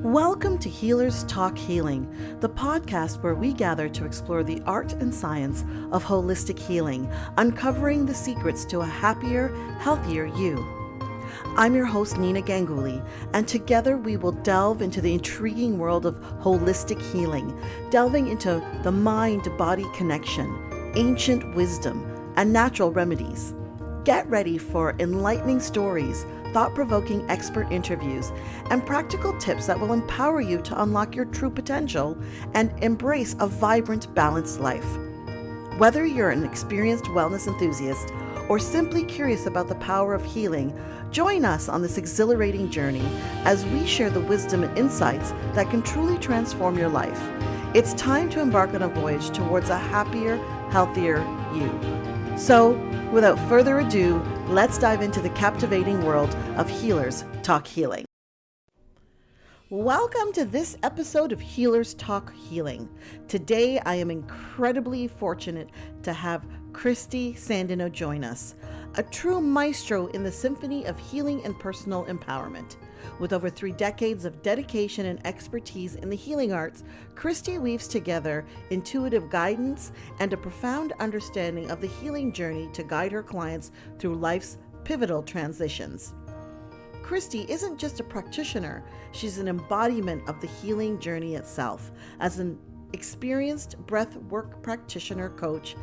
Welcome to Healers Talk Healing, the podcast where we gather to explore the art and science of holistic healing, uncovering the secrets to a happier, healthier you. I'm your host, Nina Ganguly, and together we will delve into the intriguing world of holistic healing, delving into the mind-body connection, ancient wisdom, and natural remedies. Get ready for enlightening stories, thought-provoking expert interviews, and practical tips that will empower you to unlock your true potential and embrace a vibrant, balanced life. Whether you're an experienced wellness enthusiast or simply curious about the power of healing, join us on this exhilarating journey as we share the wisdom and insights that can truly transform your life. It's time to embark on a voyage towards a happier, healthier you. So, without further ado, let's dive into the captivating world of Healers Talk Healing. Welcome to this episode of Healers Talk Healing. Today, I am incredibly fortunate to have Kristi Sandeno join us, a true maestro in the symphony of healing and personal empowerment. With over 3 decades of dedication and expertise in the healing arts, Kristi weaves together intuitive guidance and a profound understanding of the healing journey to guide her clients through life's pivotal transitions. Kristi isn't just a practitioner, she's an embodiment of the healing journey itself. As an experienced breathwork practitioner, coach,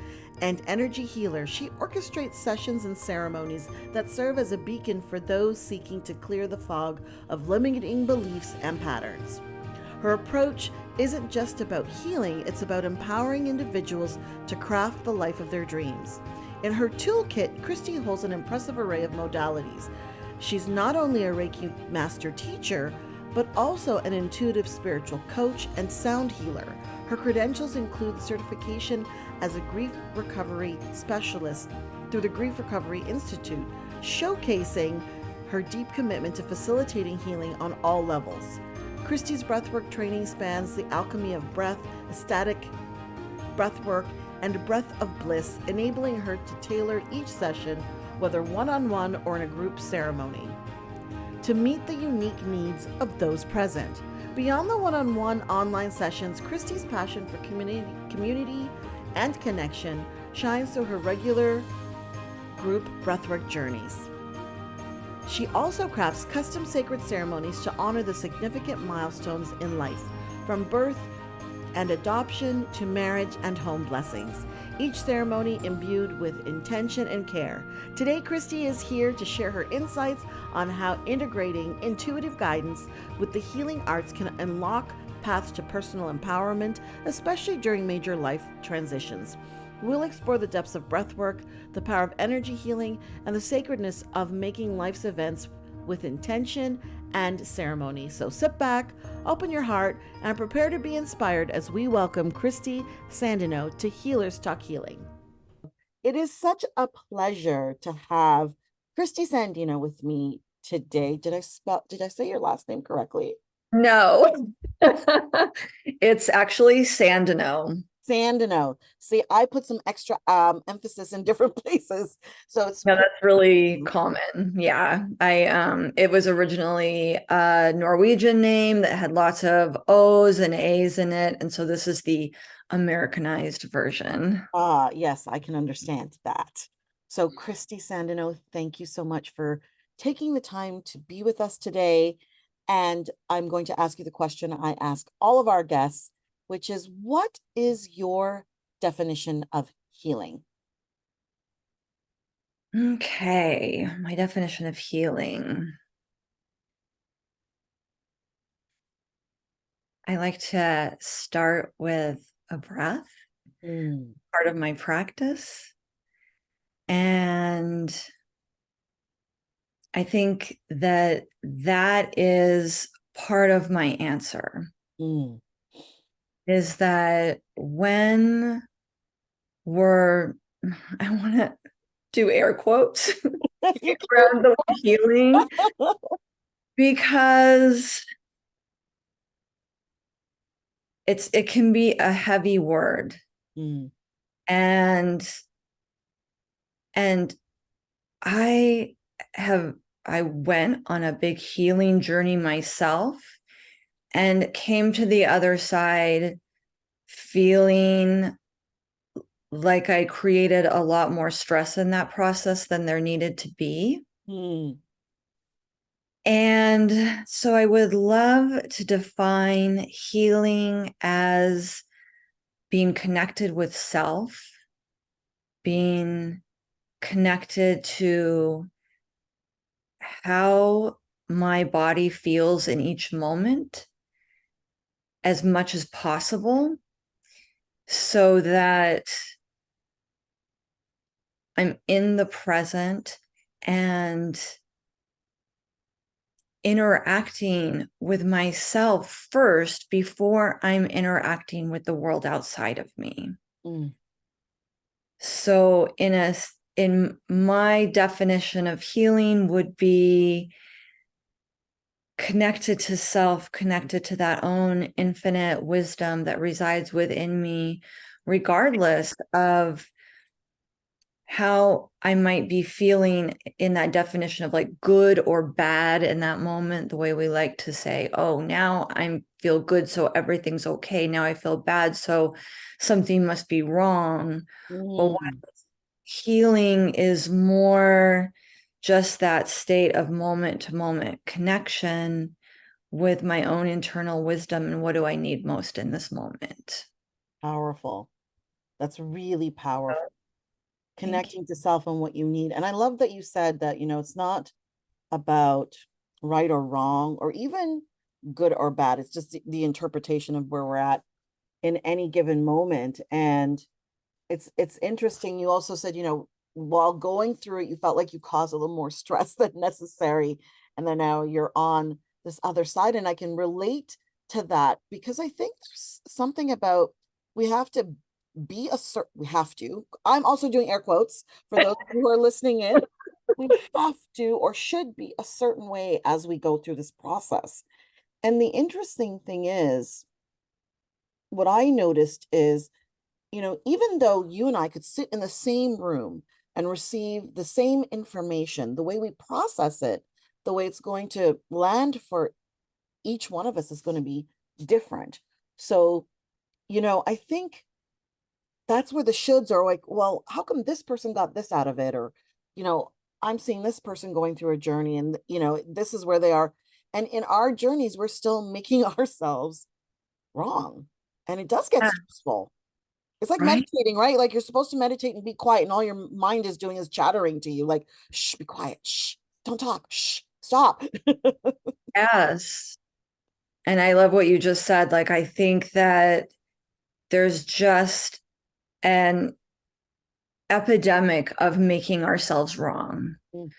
and energy healer, she orchestrates sessions and ceremonies that serve as a beacon for those seeking to clear the fog of limiting beliefs and patterns. Her approach isn't just about healing, it's about empowering individuals to craft the life of their dreams. In her toolkit, Kristi holds an impressive array of modalities. She's not only a Reiki master teacher, but also an intuitive spiritual coach and sound healer. Her credentials include certification as a grief recovery specialist through the Grief Recovery Institute, showcasing her deep commitment to facilitating healing on all levels. Kristi's breathwork training spans the alchemy of breath, ecstatic breathwork, and breath of bliss, enabling her to tailor each session, whether one-on-one or in a group ceremony, to meet the unique needs of those present. Beyond the one-on-one online sessions, Kristi's passion for community and connection shines through her regular group breathwork journeys. She also crafts custom sacred ceremonies to honor the significant milestones in life, from birth and adoption to marriage and home blessings, each ceremony imbued with intention and care. Today, Kristi is here to share her insights on how integrating intuitive guidance with the healing arts can unlock paths to personal empowerment, especially during major life transitions. We'll explore the depths of breathwork, the power of energy healing, and the sacredness of making life's events with intention and ceremony. So sit back, open your heart, and prepare to be inspired as we welcome Kristi Sandeno to Healers Talk Healing. It is such a pleasure to have Kristi Sandeno with me today. Did I say your last name correctly? No, it's actually Sandeno. Sandeno. See, I put some extra emphasis in different places, so it's No, that's really common. Yeah, it was originally a Norwegian name that had lots of O's and A's in it, and so this is the Americanized version. Yes, I can understand that. So, Kristi Sandeno, thank you so much for taking the time to be with us today. And I'm going to ask you the question I ask all of our guests, which is, what is your definition of healing? Okay, my definition of healing. I like to start with a breath, part of my practice. And I think that is part of my answer. Is that when I want to do air quotes around the word healing, because it can be a heavy word. And I went on a big healing journey myself and came to the other side feeling like I created a lot more stress in that process than there needed to be. And so I would love to define healing as being connected with self, being connected to how my body feels in each moment as much as possible, so that I'm in the present and interacting with myself first before I'm interacting with the world outside of me. So in my definition of healing would be connected to self, connected to that own infinite wisdom that resides within me, regardless of how I might be feeling in that definition of like good or bad in that moment, the way we like to say, oh, now I feel good, so everything's okay. Now I feel bad, so something must be wrong. But what healing is more just that state of moment to moment connection with my own internal wisdom and what do I need most in this moment. Powerful. That's really powerful. Thank Connecting to self and what you need. And I love that you said that, it's not about right or wrong or even good or bad. It's just the interpretation of where we're at in any given moment. And it's interesting. You also said, while going through it, you felt like you caused a little more stress than necessary. And then now you're on this other side. And I can relate to that because I think there's something about we have to be a certain, we have to. I'm also doing air quotes for those who are listening in. We have to or should be a certain way as we go through this process. And the interesting thing is, what I noticed is, even though you and I could sit in the same room and receive the same information, the way we process it, the way it's going to land for each one of us is going to be different. So, I think that's where the shoulds are like, well, how come this person got this out of it? Or, I'm seeing this person going through a journey and, this is where they are. And in our journeys, we're still making ourselves wrong. And it does get stressful. It's like right. meditating, right? Like you're supposed to meditate and be quiet, and all your mind is doing is chattering to you, like, shh, be quiet, shh, don't talk, shh, stop. Yes. And I love what you just said. Like, I think that there's just an epidemic of making ourselves wrong. Mm.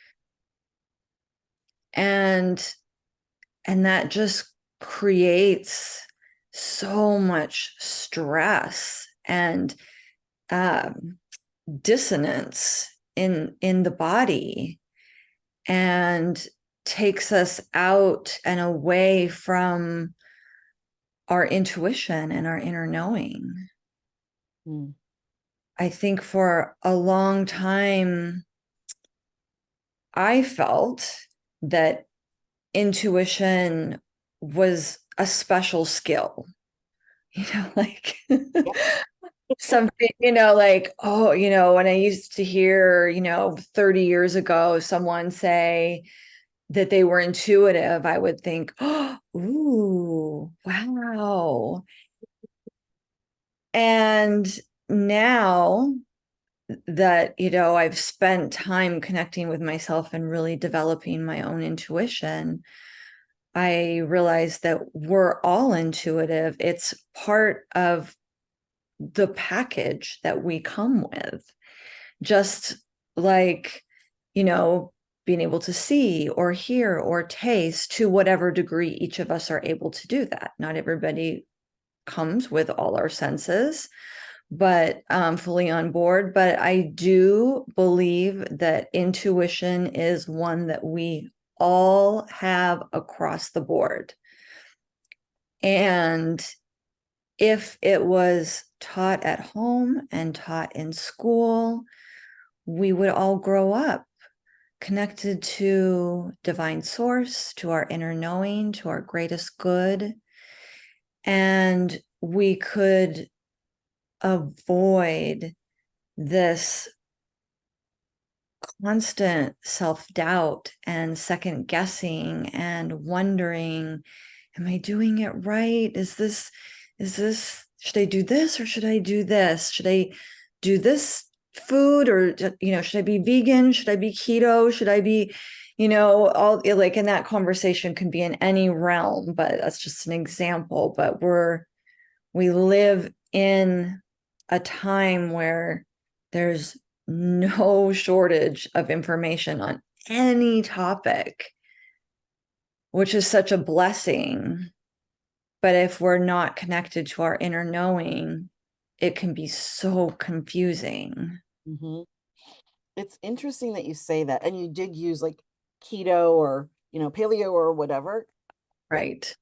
And that just creates so much stress and dissonance in the body, and takes us out and away from our intuition and our inner knowing. Mm. I think for a long time, I felt that intuition was a special skill, like Yeah. something, like, oh, when I used to hear, 30 years ago, someone say that they were intuitive, I would think, oh, ooh, wow. And now that, I've spent time connecting with myself and really developing my own intuition, I realize that we're all intuitive. It's part of the package that we come with, just like, being able to see or hear or taste, to whatever degree each of us are able to do that. Not everybody comes with all our senses, but fully on board. But I do believe that intuition is one that we all have across the board. And if it was taught at home and taught in school, we would all grow up connected to divine source, to our inner knowing, to our greatest good. and we could avoid this constant self-doubt and second guessing and wondering, am I doing it right? Should I do this or should I do this? Should I do this food, or, should I be vegan? Should I be keto? Should I be, all like, and that conversation can be in any realm, but that's just an example. But we live in a time where there's no shortage of information on any topic, which is such a blessing. But if we're not connected to our inner knowing, it can be so confusing. Mm-hmm. It's interesting that you say that. And you did use like keto or, paleo or whatever. Right.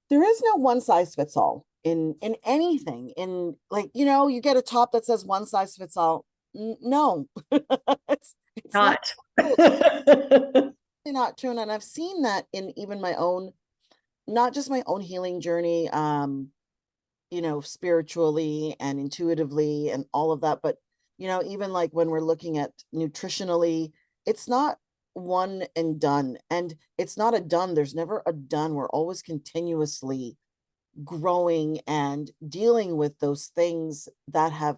There is no one size fits all in anything. In like, you get a top that says one size fits all. No, it's not Not. true. It's not true. And I've seen that in even my own, not just my own healing journey, spiritually and intuitively and all of that. But, even like when we're looking at nutritionally, it's not one and done. And it's not a done. There's never a done. We're always continuously growing and dealing with those things that have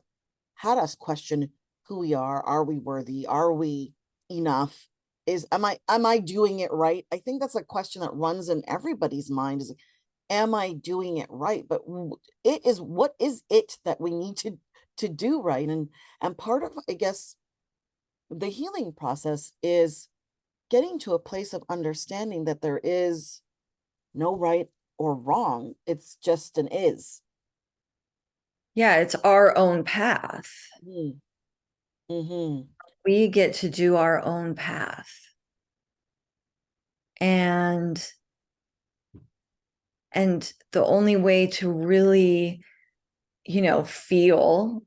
had us question who we are. Are we worthy? Are we enough? Am I doing it right? I think that's a question that runs in everybody's mind, is, am I doing it right? But it is, what is it that we need to do right? And part of, I guess, the healing process is getting to a place of understanding that there is no right or wrong. It's just an is. Yeah, it's our own path. Mm-hmm. We get to do our own path. And the only way to really, feel,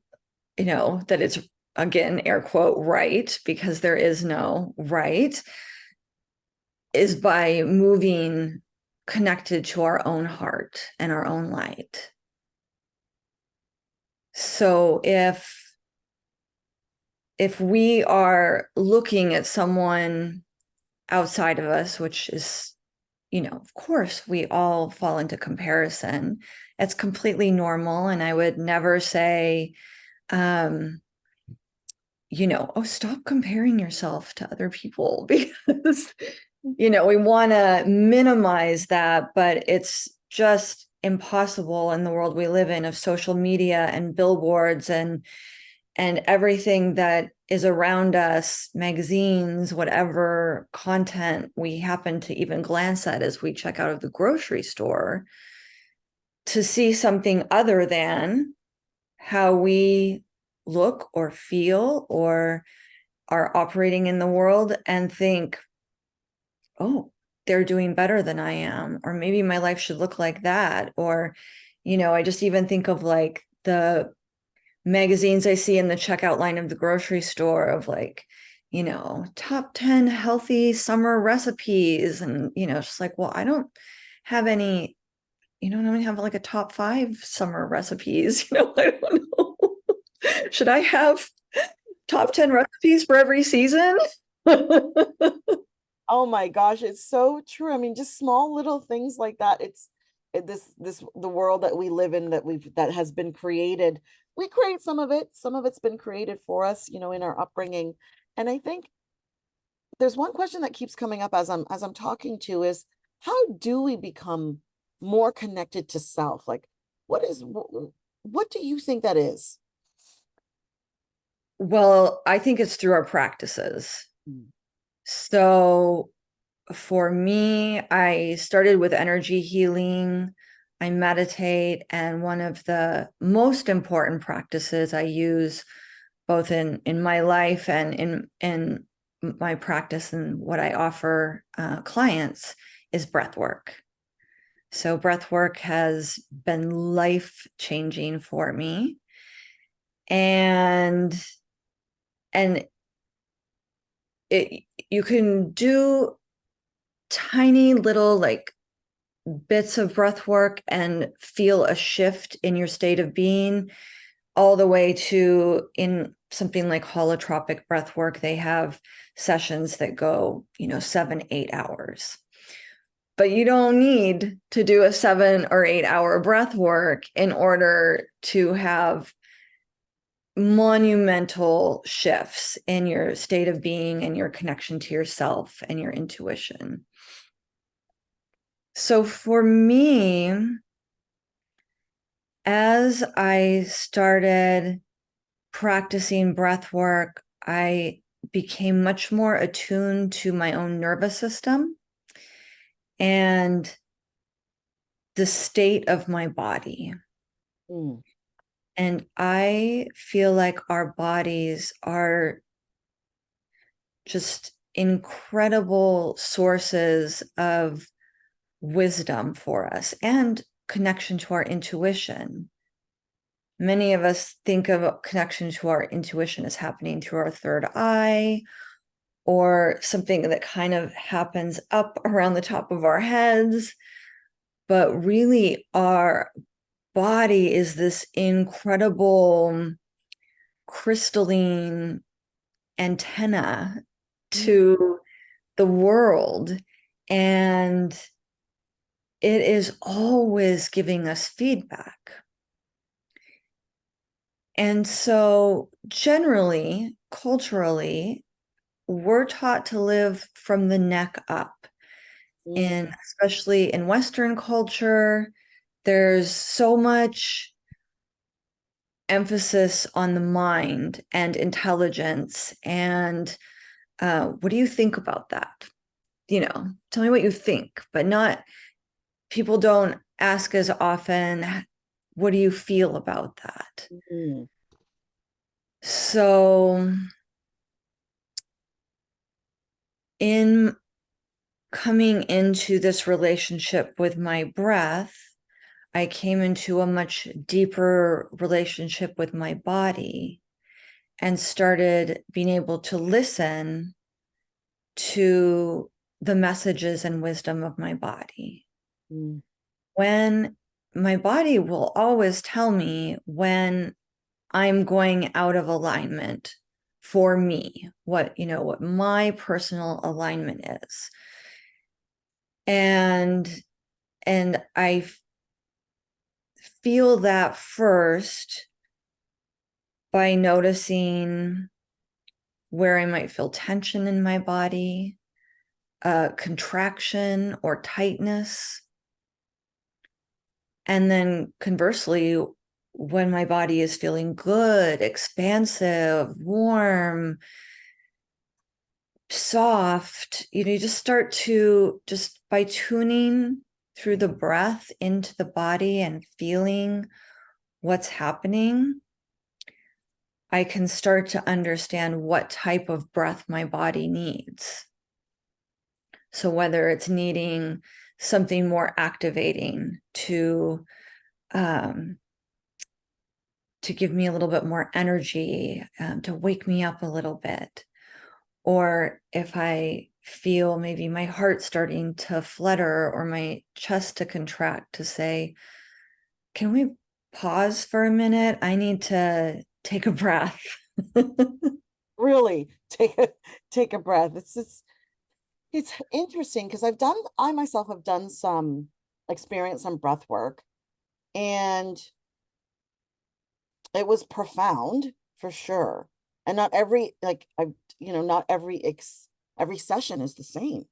that it's, again, air quote, right, because there is no right, is by moving connected to our own heart and our own light. So if we are looking at someone outside of us, which is, of course, we all fall into comparison. It's completely normal. And I would never say, oh, stop comparing yourself to other people, because, we want to minimize that, but it's just impossible in the world we live in, of social media and billboards and everything that is around us, magazines, whatever content we happen to even glance at as we check out of the grocery store, to see something other than how we look or feel or are operating in the world, and think, oh, they're doing better than I am, or maybe my life should look like that. Or, I just even think of like the magazines I see in the checkout line of the grocery store of like, top 10 healthy summer recipes. And, just like, well, I don't have any, I don't have like a top 5 summer recipes. I don't know. Should I have top 10 recipes for every season? Oh my gosh, it's so true. I mean, just small little things like that. This the world that we live in, that has been created. We create some of it. Some of it's been created for us, in our upbringing. And I think there's one question that keeps coming up as I'm talking to, is, how do we become more connected to self? Like, what do you think that is? Well, I think it's through our practices. Mm. So for me, I started with energy healing. I meditate, and one of the most important practices I use both in my life and in my practice and what I offer clients is breath work. So breath work has been life-changing for me. And you can do tiny little, like, bits of breath work and feel a shift in your state of being, all the way to, in something like holotropic breath work, they have sessions that go, 7-8 hours. But you don't need to do a 7 or 8 hour breath work in order to have monumental shifts in your state of being and your connection to yourself and your intuition. So for me, as I started practicing breath work, I became much more attuned to my own nervous system and the state of my body. Mm. And I feel like our bodies are just incredible sources of wisdom for us and connection to our intuition. Many of us think of connection to our intuition as happening through our third eye, or something that kind of happens up around the top of our heads. But really, our body is this incredible crystalline antenna to the world. And it is always giving us feedback. And so generally, culturally, we're taught to live from the neck up. And especially in Western culture, there's so much emphasis on the mind and intelligence. And what do you think about that? Tell me what you think, but not, people don't ask as often, what do you feel about that? Mm. So in coming into this relationship with my breath, I came into a much deeper relationship with my body and started being able to listen to the messages and wisdom of my body. Mm. When my body will always tell me when I'm going out of alignment for me, what my personal alignment is. And I feel that first by noticing where I might feel tension in my body, contraction or tightness. And then conversely, when my body is feeling good, expansive, warm, soft, you just start to, just by tuning through the breath into the body and feeling what's happening, I can start to understand what type of breath my body needs. So whether it's needing something more activating to give me a little bit more energy, to wake me up a little bit, or if I feel maybe my heart starting to flutter or my chest to contract, to say, can we pause for a minute? I need to take a breath. Really take a breath. It's interesting because I myself have done some experience on breath work, and it was profound for sure. And not every, like, not every session is the same.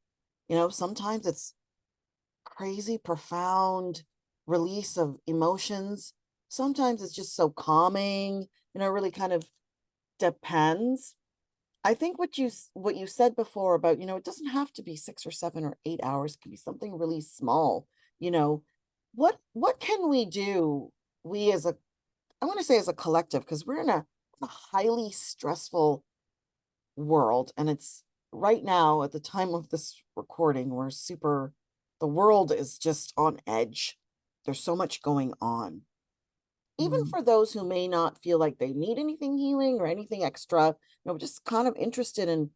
Sometimes it's crazy profound release of emotions. Sometimes it's just so calming, really kind of depends. I think what you said before about, it doesn't have to be 6 or 7 or 8 hours. It can be something really small. You know, what can we do, we as a, I want to say as a collective, because we're in a highly stressful world, and it's right now at the time of this recording, the world is just on edge. There's so much going on. Even for those who may not feel like they need anything healing or anything extra, just kind of interested in,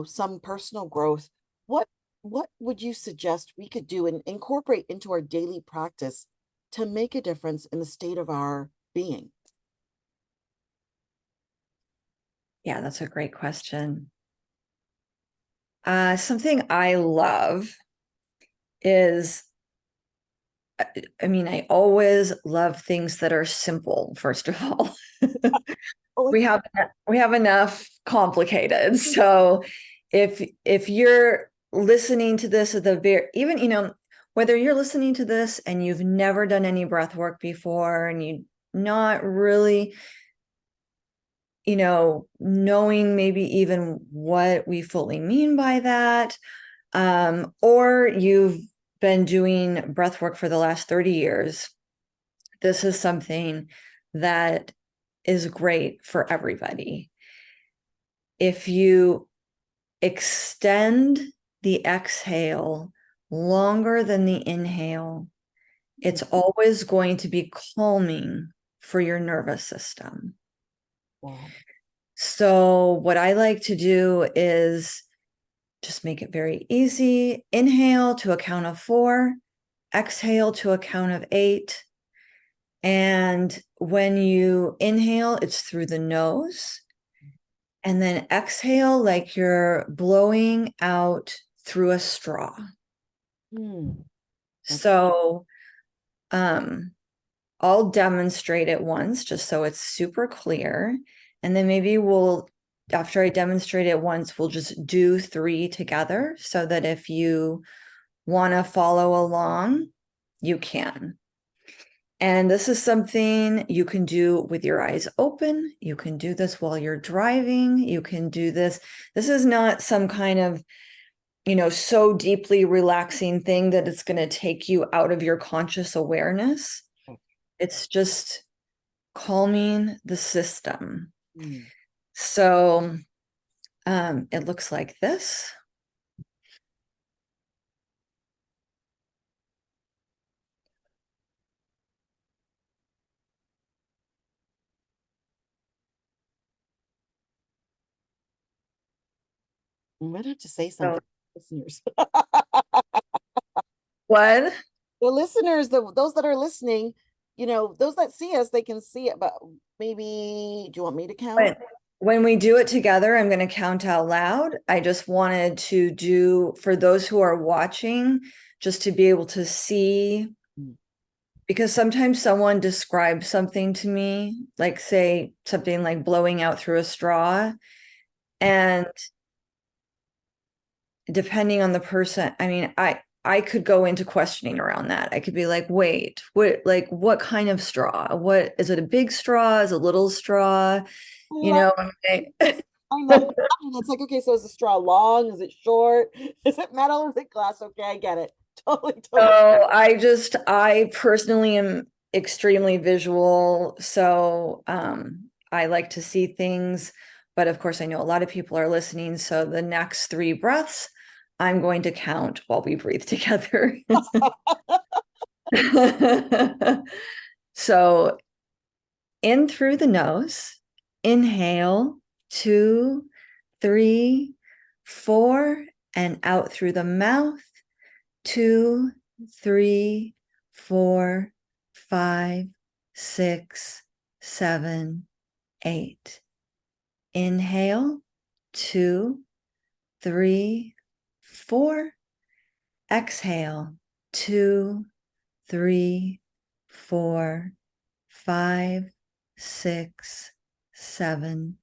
some personal growth. What what would you suggest we could do and incorporate into our daily practice to make a difference in the state of our being? Yeah, that's a great question. Something I love is, I mean, I always love things that are simple, first of all. Oh, we have enough complicated. So if you're listening to this at the very, even, you know, whether you're listening to this and you've never done any breath work before and you not really, you know, knowing maybe even what we fully mean by that, or you've been doing breath work for the last 30 years, this is something that is great for everybody. If you extend the exhale longer than the inhale, it's always going to be calming for your nervous system. wow. So what I like to do is just make it very easy. Inhale to a count of 4, exhale to a count of 8. And when you inhale, it's through the nose. And then exhale like you're blowing out through a straw. Hmm. So I'll demonstrate it once just so it's super clear. And then maybe after I demonstrate it once, we'll just do 3 together so that if you want to follow along, you can. And this is something you can do with your eyes open. You can do this while you're driving. You can do this. This is not some kind of, you know, so deeply relaxing thing that it's going to take you out of your conscious awareness. It's just calming the system. Hmm. So it looks like this. I might have to say So something, listeners. what? The listeners, those that are listening, you know, those that see us, they can see it, but maybe, do you want me to count? When we do it together, I'm going to count out loud. I just wanted to do, for those who are watching, just to be able to see, because sometimes someone describes something to me, like say something like blowing out through a straw. And depending on the person, I mean, I could go into questioning around that. I could be like, wait, what kind of straw? What is it, a big straw? Is it a little straw? I You love know, I know. It's like, okay, so is the straw long? Is it short? Is it metal? Is it glass? Okay, I get it. Totally, totally. so I personally am extremely visual. So I like to see things, but of course I know a lot of people are listening. So the next 3 breaths, I'm going to count while we breathe together. So in through the nose, inhale, 2, 3, 4, and out through the mouth, 2, 3, 4, 5, 6, 7, 8. Inhale, 2, 3, 4. Exhale, 2, 3, 4, 5, 6, 7,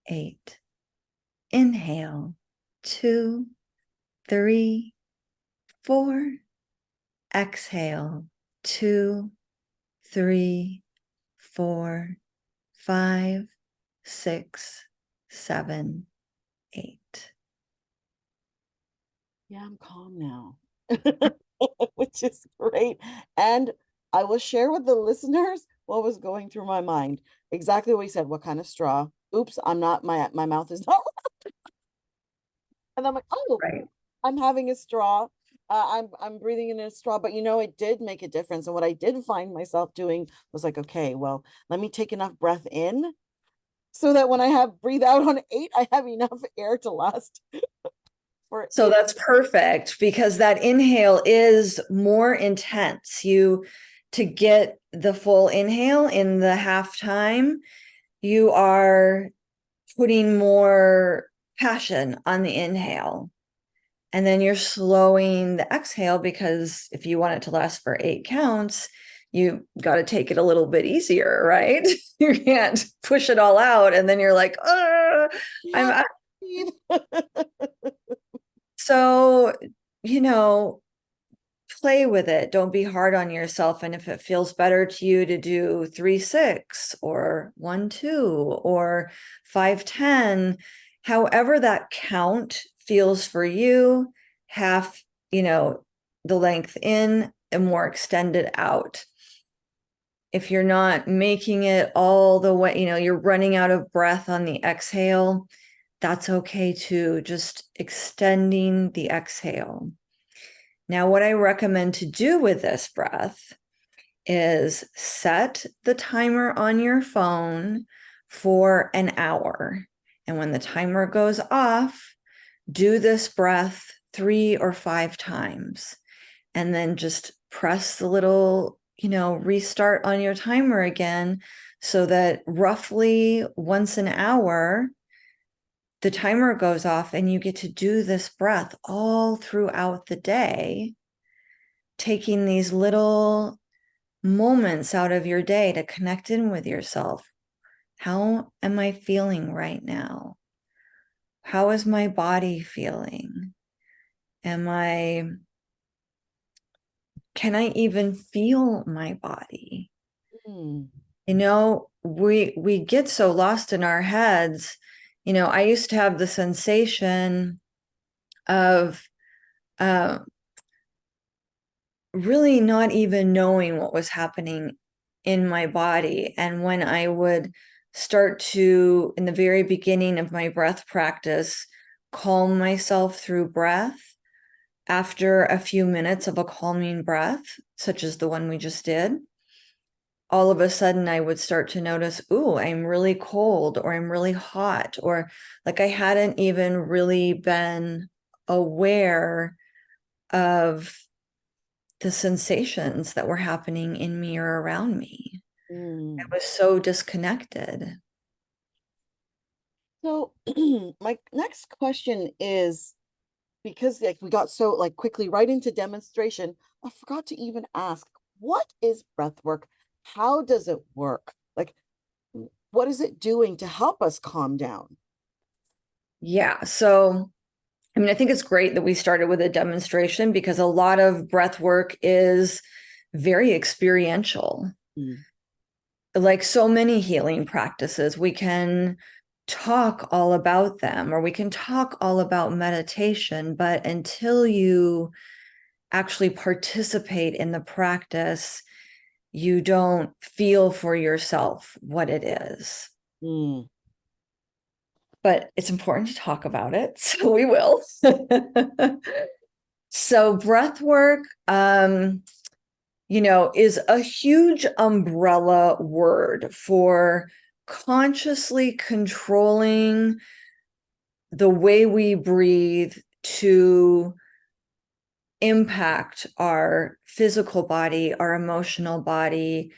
8. Inhale, 2, 3, 4. Exhale, 2, 3, 4, 5, 6, 7, 8. Yeah, I'm calm now, which is great. And I will share with the listeners what was going through my mind. Exactly what you said. What kind of straw? Oops, I'm not, my mouth is not. And I'm like, oh, Right. I'm having a straw. I'm breathing in a straw, but you know, it did make a difference. And what I did find myself doing was like, okay, well, let me take enough breath in so that when I have breathe out on 8, I have enough air to last So that's perfect, because that inhale is more intense. To get the full inhale in the half time, you are putting more passion on the inhale. And then you're slowing the exhale, because if you want it to last for 8 counts, you got to take it a little bit easier, right? You can't push it all out. And then you're like, I'm out. So, play with it. Don't be hard on yourself. And if it feels better to you to do 3-6 or 1-2 or 5-10, however that count feels for you, half, the length in and more extended out. If you're not making it all the way, you're running out of breath on the exhale, that's okay too. Just extending the exhale. Now, what I recommend to do with this breath is set the timer on your phone for an hour. And when the timer goes off, do this breath 3 or 5 times. And then just press the little, restart on your timer again, so that roughly once an hour, the timer goes off and you get to do this breath all throughout the day, taking these little moments out of your day to connect in with yourself. How am I feeling right now? How is my body feeling? Can I even feel my body? We get so lost in our heads. I used to have the sensation of really not even knowing what was happening in my body. And when I would start to, in the very beginning of my breath practice, calm myself through breath, after a few minutes of a calming breath, such as the one we just did, all of a sudden I would start to notice, ooh, I'm really cold, or I'm really hot, or like I hadn't even really been aware of the sensations that were happening in me or around me. I was so disconnected. So my next question is, because we got so quickly right into demonstration, I forgot to even ask, what is breath work? How does it work? What is it doing to help us calm down? Yeah. So, I think it's great that we started with a demonstration, because a lot of breath work is very experiential. Like so many healing practices, we can talk all about them, or we can talk all about meditation, but until you actually participate in the practice, you don't feel for yourself what it is. But it's important to talk about it, so we will. So breath work, is a huge umbrella word for consciously controlling the way we breathe to impact our physical body, our emotional body,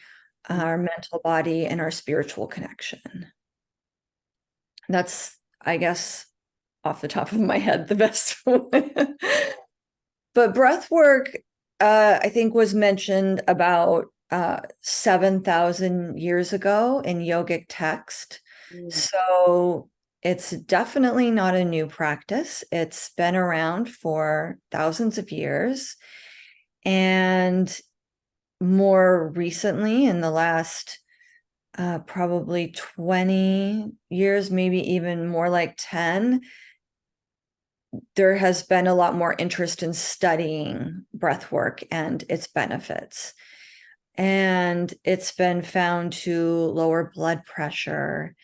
our mental body, and our spiritual connection. That's, I guess, off the top of my head, the best one. But breath work, I think, was mentioned about 7,000 years ago in yogic text. So it's definitely not a new practice. It's been around for thousands of years. And more recently, in the last probably 20 years, maybe even more like 10, there has been a lot more interest in studying breath work and its benefits. And it's been found to lower blood pressure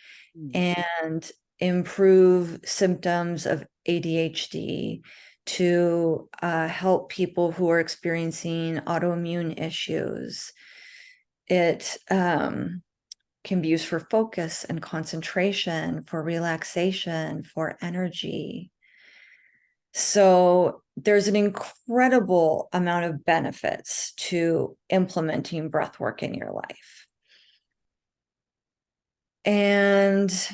and improve symptoms of ADHD, to help people who are experiencing autoimmune issues. It can be used for focus and concentration, for relaxation, for energy. So there's an incredible amount of benefits to implementing breath work in your life. And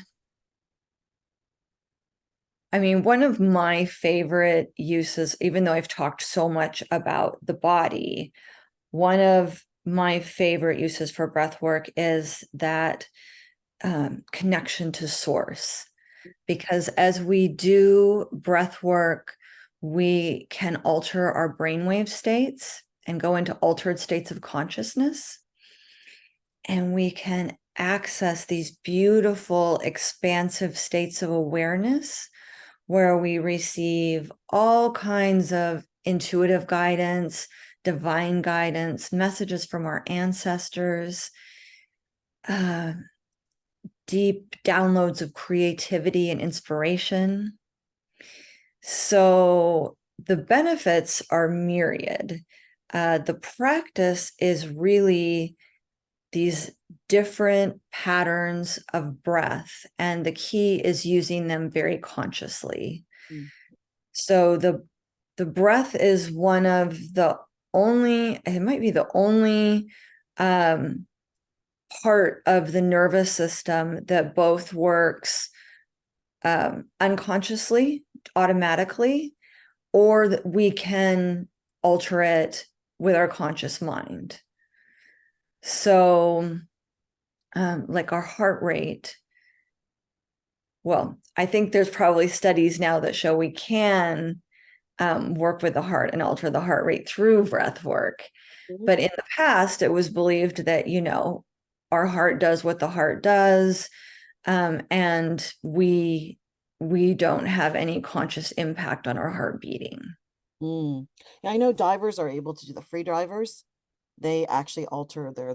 I mean, one of my favorite uses, even though I've talked so much about the body, one of my favorite uses for breath work is that connection to source. Because as we do breath work, we can alter our brainwave states and go into altered states of consciousness. And we can access these beautiful, expansive states of awareness where we receive all kinds of intuitive guidance, divine guidance, messages from our ancestors, deep downloads of creativity and inspiration. So the benefits are myriad. The practice is really these different patterns of breath, and the key is using them very consciously. So the breath is one of the only, it might be the only part of the nervous system that both works unconsciously, automatically, or that we can alter it with our conscious mind. So, like our heart rate, well, I think there's probably studies now that show we can work with the heart and alter the heart rate through breath work. But in the past, it was believed that, our heart does what the heart does, and we don't have any conscious impact on our heart beating. Yeah, I know divers are able to do the free divers. They actually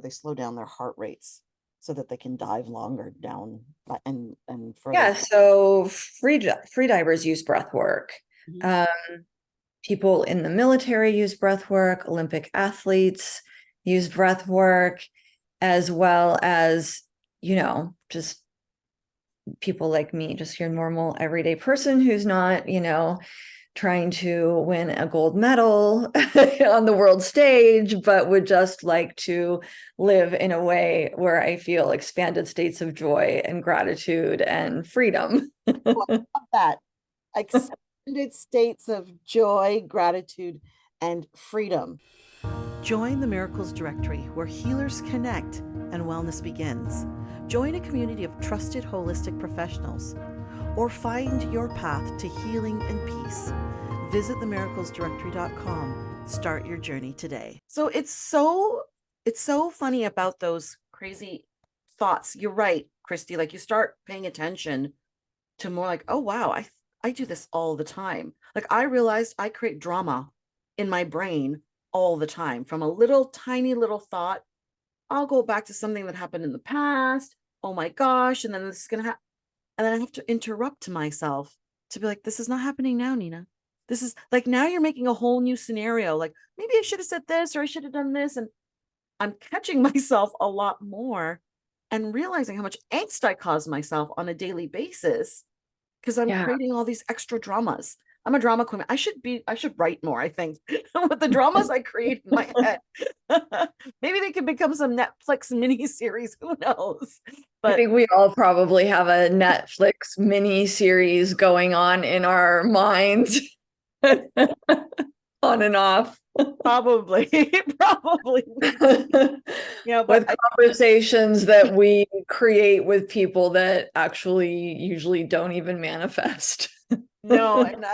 they slow down their heart rates so that they can dive longer down and further. Yeah, so free divers use breath work. Mhm. People in the military use breath work. Olympic athletes use breath work, as well as, just people like me, just your normal everyday person who's not, trying to win a gold medal on the world stage, but would just like to live in a way where I feel expanded states of joy and gratitude and freedom. I love that. Expanded states of joy, gratitude, and freedom. Join the Miracles Directory where healers connect and wellness begins. Join a community of trusted holistic professionals or find your path to healing and peace. Visit themiraclesdirectory.com. Start your journey today. So it's so funny about those crazy thoughts. You're right, Kristi. Like you start paying attention to more like, oh wow, I do this all the time. Like I realized I create drama in my brain all the time from a little tiny little thought. I'll go back to something that happened in the past. Oh my gosh, and then this is gonna happen. And then I have to interrupt myself to be like, this is not happening now, Nina. This is like now you're making a whole new scenario. Like maybe I should have said this or I should have done this. And I'm catching myself a lot more and realizing how much angst I cause myself on a daily basis because I'm Yeah. creating all these extra dramas. I'm a drama queen. I should write more, I think, with the dramas I create in my head. Maybe they could become some Netflix mini series. Who knows? I But think we all probably have a Netflix mini series going on in our minds, on and off. probably, probably. Yeah, With conversations that we create with people that actually usually don't even manifest. no, and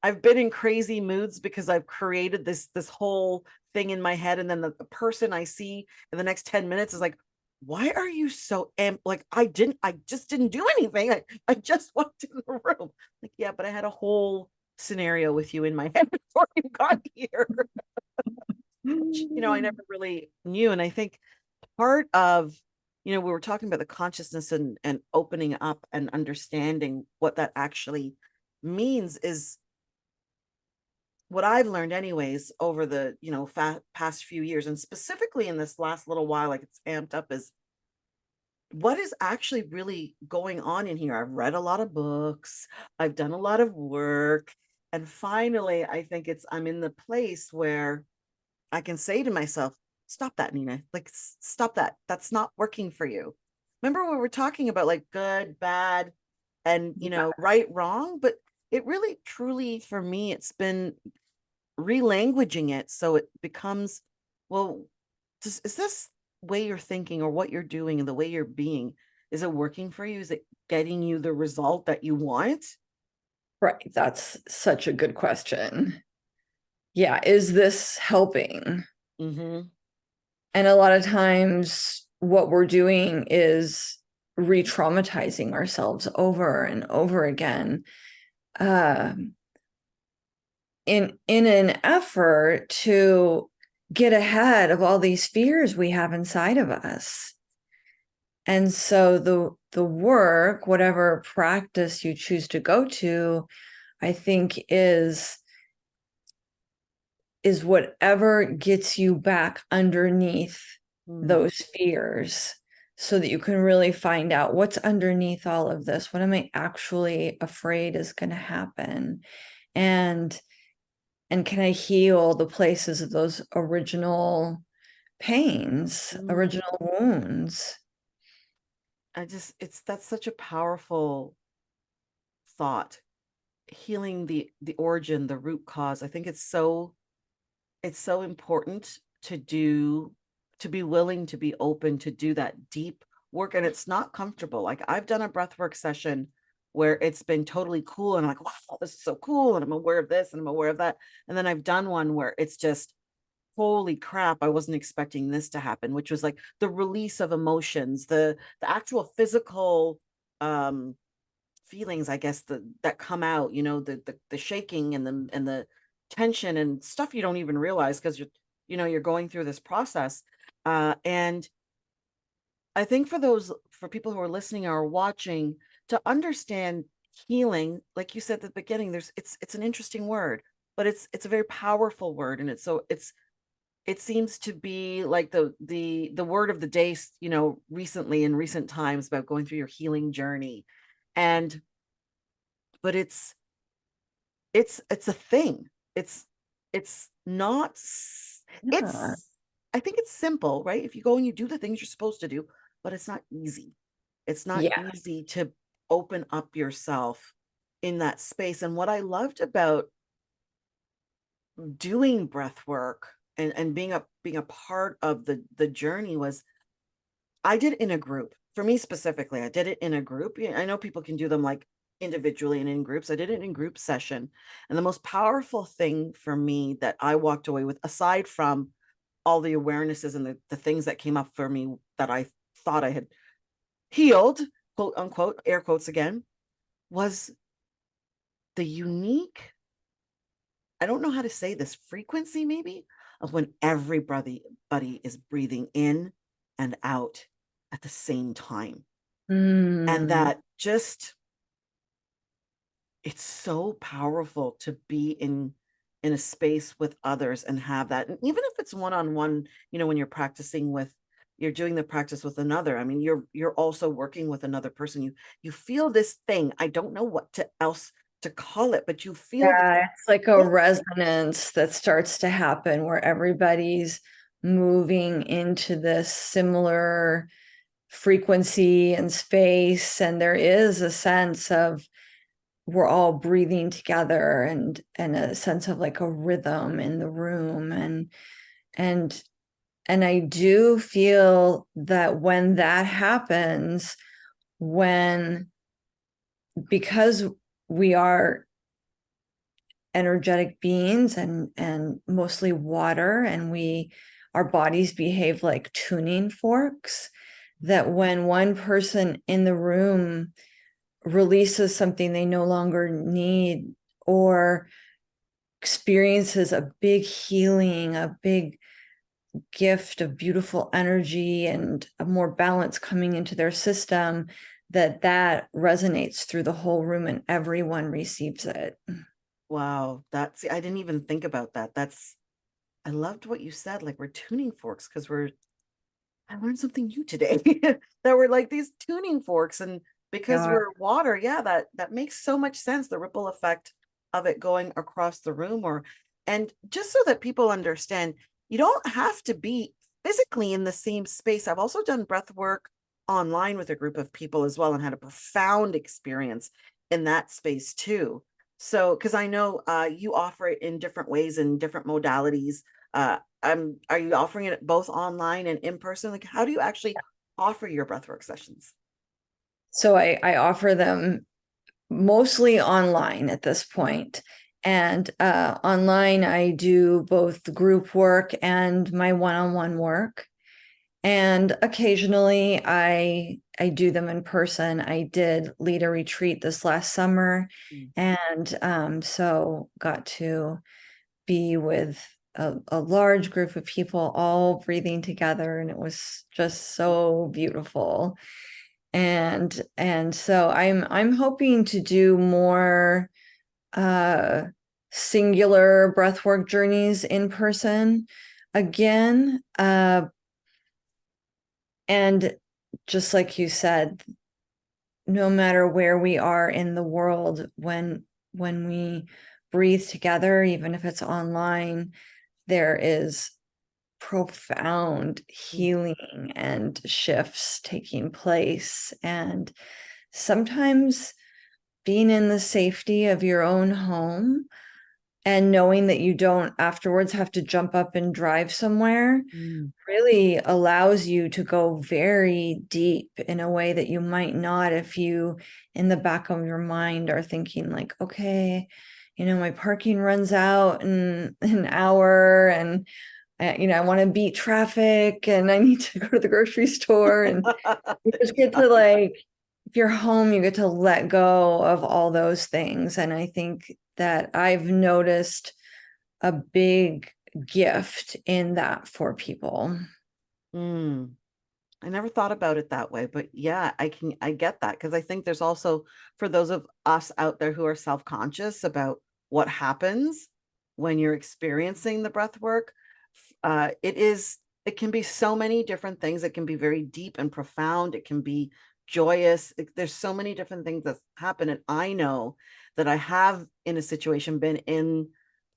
I've been in crazy moods because I've created this whole thing in my head, and then the person I see in the next 10 minutes is like, why are you so like I just didn't do anything. I just walked in the room. Like, yeah, but I had a whole scenario with you in my head before you got here. I never really knew. And I think part of, we were talking about the consciousness and opening up and understanding what that actually means is what I've learned anyways over the, past few years, and specifically in this last little while, like it's amped up, is what is actually really going on in here. I've read a lot of books, I've done a lot of work, and finally I think I'm in the place where I can say to myself, stop that, Nina. Like, stop that. That's not working for you. Remember we were talking about like good, bad, and Yeah. right, wrong, but it really truly for me it's been relanguaging it so it becomes, well, is this way you're thinking or what you're doing and the way you're being, is it working for you? Is it getting you the result that you want? Right. That's such a good question. Yeah. Is this helping? Mm-hmm. And a lot of times, what we're doing is re traumatizing ourselves over and over again. Um, in an effort to get ahead of all these fears we have inside of us. And so the work, whatever practice you choose to go to, I think is whatever gets you back underneath Mm. those fears so that you can really find out what's underneath all of this. What am I actually afraid is going to happen? And can I heal the places of those original pains, Mm. original wounds? That's such a powerful thought, healing the origin, the root cause. I think it's so important to be willing to be open to do that deep work, and it's not comfortable. Like I've done a breathwork session where it's been totally cool and I'm like, wow, this is so cool, and I'm aware of this and I'm aware of that, and then I've done one where it's just, holy crap, I wasn't expecting this to happen, which was like the release of emotions, the actual physical um feelings, I guess, that come out, the shaking and the tension and stuff you don't even realize because you're going through this process. And I think for people who are listening or watching, to understand healing, like you said at the beginning, it's an interesting word, but it's a very powerful word, and it seems to be like the word of the day, recently in recent times, about going through your healing journey. And but it's a thing. It's not Yeah. it's I think it's simple, right? If you go and you do the things you're supposed to do, but it's not easy. It's not Yeah. easy to open up yourself in that space. And what I loved about doing breath work and being a part of the journey was, I did it in a group. For me specifically, I did it in a group. Yeah, I know people can do them like individually and in groups. I did it in group session. And the most powerful thing for me that I walked away with, aside from all the awarenesses and the things that came up for me that I thought I had healed, quote unquote, air quotes again, was the unique, I don't know how to say this, frequency maybe, of when everybody is breathing in and out at the same time. And Mm. that just, it's so powerful to be in a space with others and have that. And even if it's one-on-one, when you're doing the practice with another, I mean, you're also working with another person. You feel this thing. I don't know what to else to call it, but you feel this Yeah, it's like a thing. resonance that starts to happen where everybody's moving into this similar frequency and space. And there is a sense of we're all breathing together and a sense of like a rhythm in the room. And and I do feel that when that happens, when because we are energetic beings and mostly water, and our bodies behave like tuning forks, that when one person in the room releases something they no longer need, or experiences a big healing, a big gift of beautiful energy and a more balance coming into their system, that resonates through the whole room and everyone receives it. Wow, I didn't even think about that. I loved what you said. Like we're tuning forks because I learned something new today that were like these tuning forks. And because Yeah. we're water, yeah, that makes so much sense. The ripple effect of it going across the room, or and just so that people understand, you don't have to be physically in the same space. I've also done breath work online with a group of people as well and had a profound experience in that space too. So, because I know you offer it in different ways and different modalities. Are you offering it both online and in person? Like, how do you actually offer your breathwork sessions? So I offer them mostly online at this point. And online, I do both the group work and my one-on-one work. And occasionally I do them in person. I did lead a retreat this last summer, Mm. and so got to be with a large group of people all breathing together, and it was just so beautiful. And so I'm hoping to do more uh singular breathwork journeys in person again. And just like you said, no matter where we are in the world, when we breathe together, even if it's online, there is profound Mm. healing and shifts taking place. And sometimes being in the safety of your own home and knowing that you don't afterwards have to jump up and drive somewhere Mm. really allows you to go very deep in a way that you might not if you in the back of your mind are thinking like, okay, my parking runs out in an hour, and I want to beat traffic, and I need to go to the grocery store. And you just get to, like, if you're home, you get to let go of all those things. And I think that I've noticed a big gift in that for people. Mm. I never thought about it that way, but yeah, I get that because I think there's also for those of us out there who are self-conscious about what happens when you're experiencing the breath work, it can be so many different things. It can be very deep and profound. It can be joyous. There's so many different things that happen. And I know that I have in a situation been in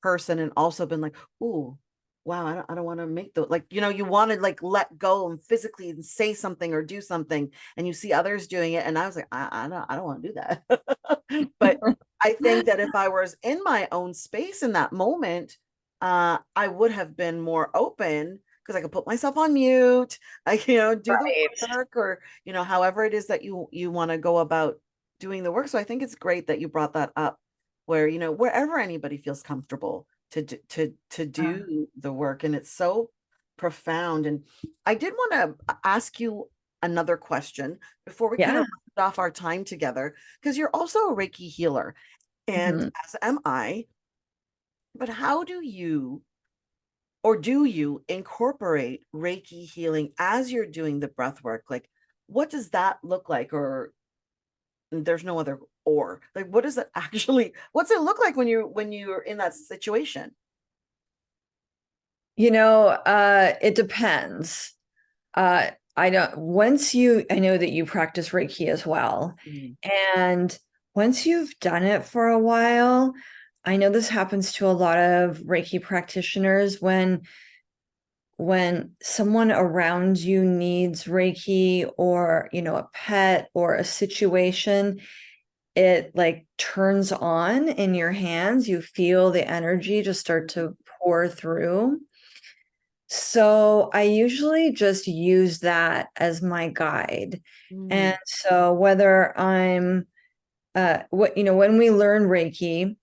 person and also been like, ooh, wow, I don't want to make the like, you want to like let go and physically and say something or do something, and you see others doing it. And I was like, I don't want to do that. But I think that if I was in my own space in that moment, I would have been more open because I could put myself on mute. I, do the Right. work or, however it is that you want to go about doing the work. So I think it's great that you brought that up where, wherever anybody feels comfortable to do the work. And it's so profound. And I did want to ask you another question before we kind Yeah. of round off our time together, because you're also a Reiki healer, and Mhm. as am I. But how do you or do you incorporate Reiki healing as you're doing the breath work? Like, what does that look like? Or there's no other or like what does it actually what's it look like when you're in that situation? It depends. I don't, I know that you practice Reiki as well. Mm. And once you've done it for a while, I know this happens to a lot of Reiki practitioners when someone around you needs Reiki, or, a pet or a situation, it like turns on in your hands. You feel the energy just start to pour through. So I usually just use that as my guide. Mm. And so whether I'm when we learn Reiki,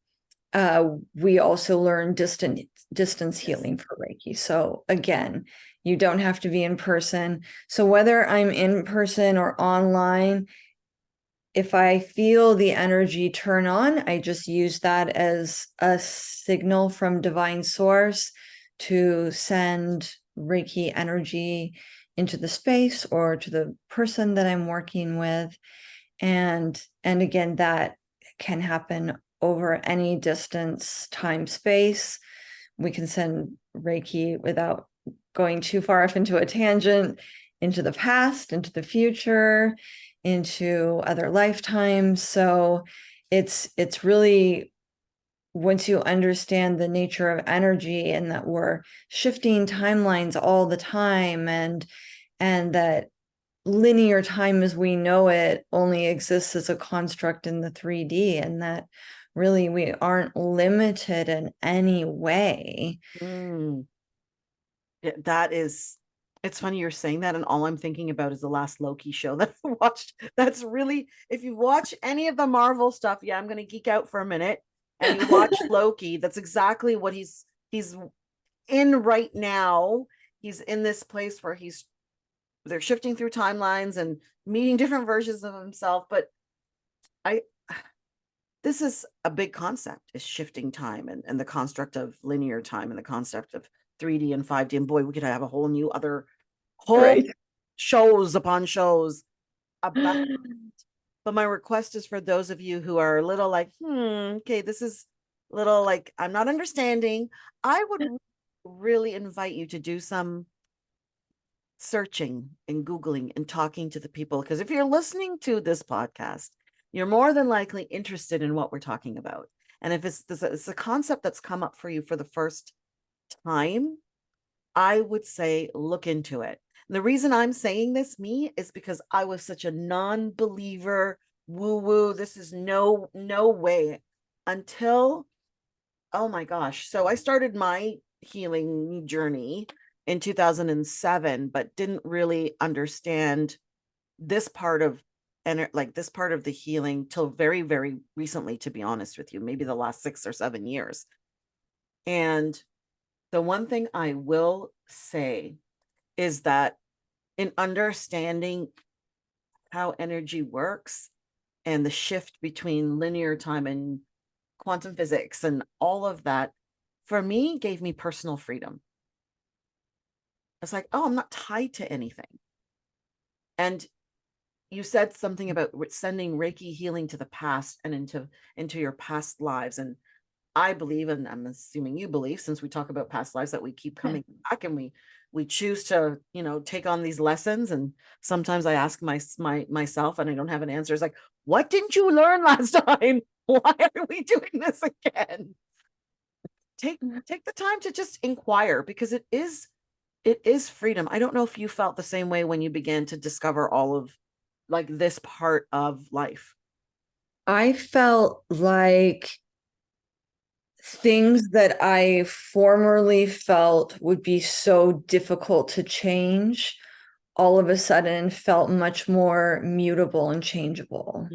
we also learn distance Yes. healing for Reiki. So again, you don't have to be in person. So whether I'm in person or online, if I feel the energy turn on, I just use that as a signal from divine source to send Reiki energy into the space or to the person that I'm working with. And again, that can happen over any distance, time, space. We can send Reiki without going too far off into a tangent into the past, into the future, into other lifetimes. So it's really, once you understand the nature of energy and that we're shifting timelines all the time, and that linear time as we know it only exists as a construct in the 3D, and that really we aren't limited in any way. Yeah, that is, it's funny you're saying that, and all I'm thinking about is the last Loki show that I watched. That's really, if you watch any of the Marvel stuff, yeah, I'm gonna geek out for a minute, and you watch Loki, that's exactly what he's in right now. He's in this place where they're shifting through timelines and meeting different versions of himself. But I this is a big concept, is shifting time, and the construct of linear time, and the concept of 3D and 5D. And boy, we could have a whole new whole Right. shows upon shows about it. But my request is for those of you who are a little like, okay, this is a little like, I'm not understanding. I would really invite you to do some searching and Googling and talking to the people. Because if you're listening to this podcast, you're more than likely interested in what we're talking about. And if it's a concept that's come up for you for the first time, I would say look into it. And the reason I'm saying this, is because I was such a non-believer, woo-woo, this is no way, until, oh my gosh. So I started my healing journey in 2007, but didn't really understand this part of, and like this part of the healing till very, very recently, to be honest with you, maybe the last 6 or 7 years. And the one thing I will say is that in understanding how energy works, and the shift between linear time and quantum physics and all of that, for me, gave me personal freedom. It's like, oh, I'm not tied to anything. And you said something about sending Reiki healing to the past and into your past lives. And I believe, and I'm assuming you believe, since we talk about past lives, that we keep coming back, and we choose to, take on these lessons. And sometimes I ask myself, and I don't have an answer. It's like, what didn't you learn last time? Why are we doing this again? Take the time to just inquire, because it is freedom. I don't know if you felt the same way when you began to discover all of like this part of life. I felt like things that I formerly felt would be so difficult to change all of a sudden felt much more mutable and changeable.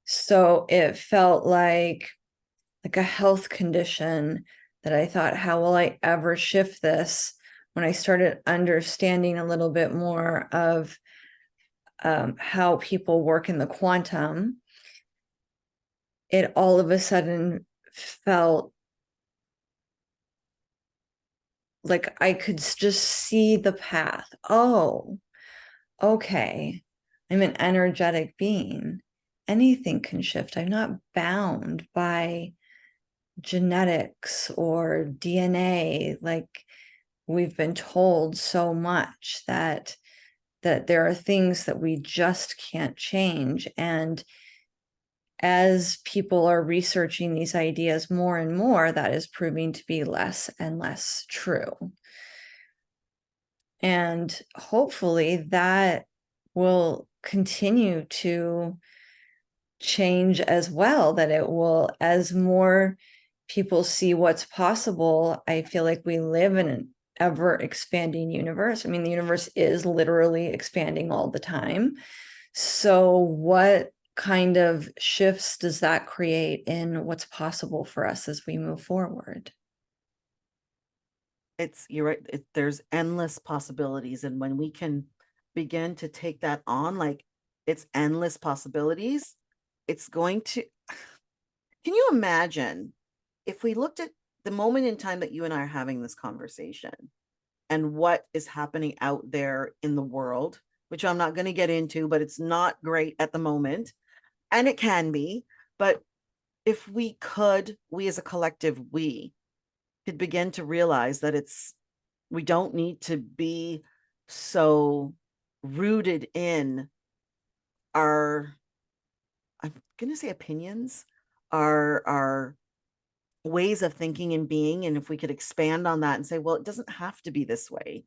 So it felt like a health condition that I thought, how will I ever shift this? When I started understanding a little bit more of how people work in the quantum, it all of a sudden felt like I could just see the path. Oh, okay. I'm an energetic being. Anything can shift. I'm not bound by genetics or DNA. Like, we've been told so much that there are things that we just can't change. And as people are researching these ideas more and more, that is proving to be less and less true. And hopefully that will continue to change as well, that it will, as more people see what's possible. I feel like we live in an ever expanding universe. I mean, the universe is literally expanding all the time. So what kind of shifts does that create in what's possible for us as we move forward? You're right. There's endless possibilities. And when we can begin to take that on, like, it's endless possibilities, it's going to, can you imagine if we looked at the moment in time that you and I are having this conversation, and what is happening out there in the world, which I'm not going to get into, but it's not great at the moment. And it can be, but if we as a collective, we could begin to realize that we don't need to be so rooted in our, I'm going to say opinions, our ways of thinking and being. And if we could expand on that and say, well, it doesn't have to be this way.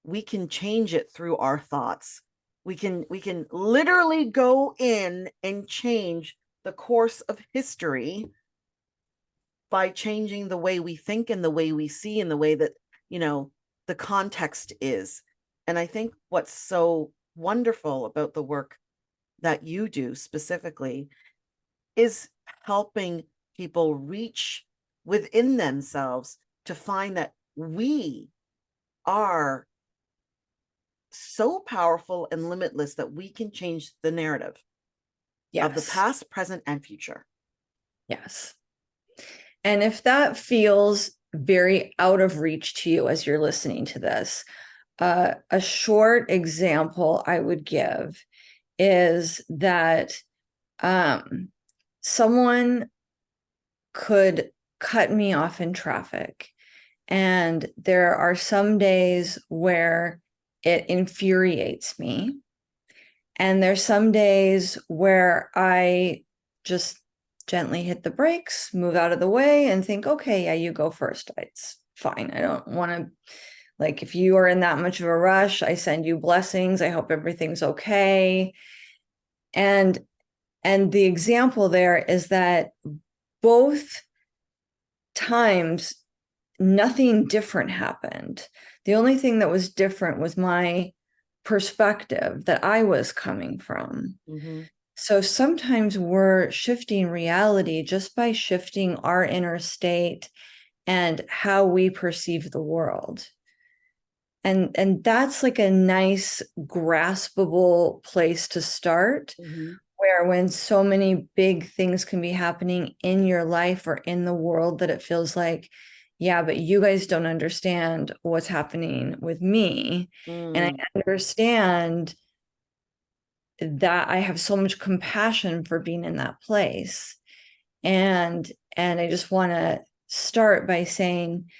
We can change it through our thoughts. We can literally go in and change the course of history by changing the way we think and the way we see and the way that, the context is. And I think what's so wonderful about the work that you do specifically is helping people reach within themselves to find that we are so powerful and limitless that we can change the narrative of the past, present, and future. Yes. And if that feels very out of reach to you as you're listening to this, a short example I would give is that someone could cut me off in traffic. And there are some days where it infuriates me. And there's some days where I just gently hit the brakes, move out of the way, and think, okay, yeah, you go first. It's fine. I don't want to, like, if you are in that much of a rush, I send you blessings. I hope everything's okay. And the example there is that both times, nothing different happened. The only thing that was different was my perspective that I was coming from. Mm-hmm. So sometimes we're shifting reality just by shifting our inner state and how we perceive the world. And that's like a nice, graspable place to start, Mm-hmm. where when so many big things can be happening in your life or in the world that it feels like, yeah, but you guys don't understand what's happening with me. And I understand that I have so much compassion for being in that place. And I just want to start by saying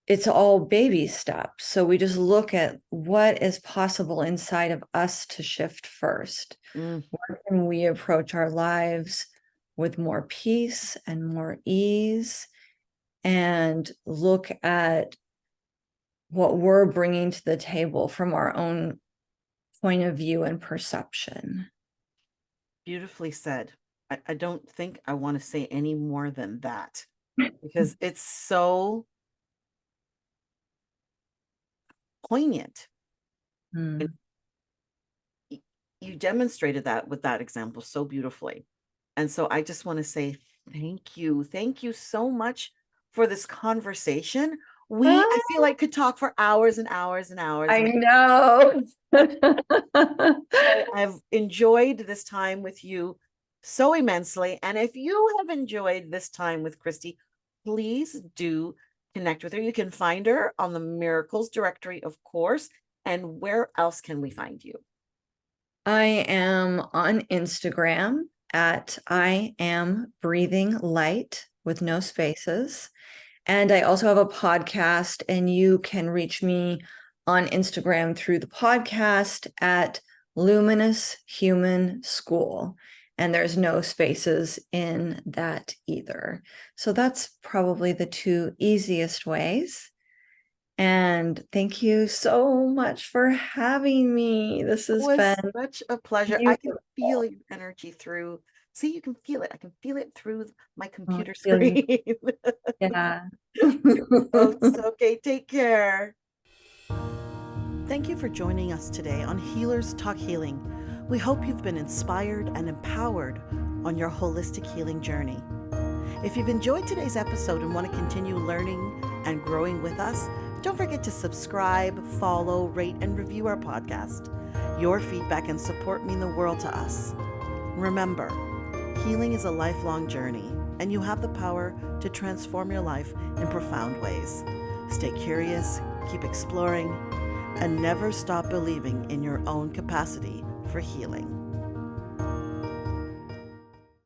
it's all baby steps. So we just look at what is possible inside of us to shift first. Where can we approach our lives with more peace and more ease, and look at what we're bringing to the table from our own point of view and perception. Beautifully said. I don't think I want to say any more than that, because it's so poignant. You demonstrated that with that example so beautifully. And so I just want to say thank you. Thank you so much for this conversation. I feel like could talk for hours and hours and hours. I know. I've enjoyed this time with you so immensely. And if you have enjoyed this time with Kristi, please do connect with her. You can find her on the Miracles directory, of course. And where else can we find you? I am on Instagram at I am breathing light with no spaces. And I also have a podcast, and you can reach me on Instagram through the podcast at Luminous Human School. And there's no spaces in that either. So that's probably the two easiest ways. And thank you so much for having me. This has been such a pleasure. beautiful. I can feel your energy through. See, you can feel it. I can feel it through my computer Feeling, screen. yeah. Okay, take care. Thank you for joining us today on Healers Talk Healing. We hope you've been inspired and empowered on your holistic healing journey. If you've enjoyed today's episode and want to continue learning and growing with us, don't forget to subscribe, follow, rate, and review our podcast. Your feedback and support mean the world to us. Remember, healing is a lifelong journey, and you have the power to transform your life in profound ways. Stay curious, keep exploring, and never stop believing in your own capacity for healing.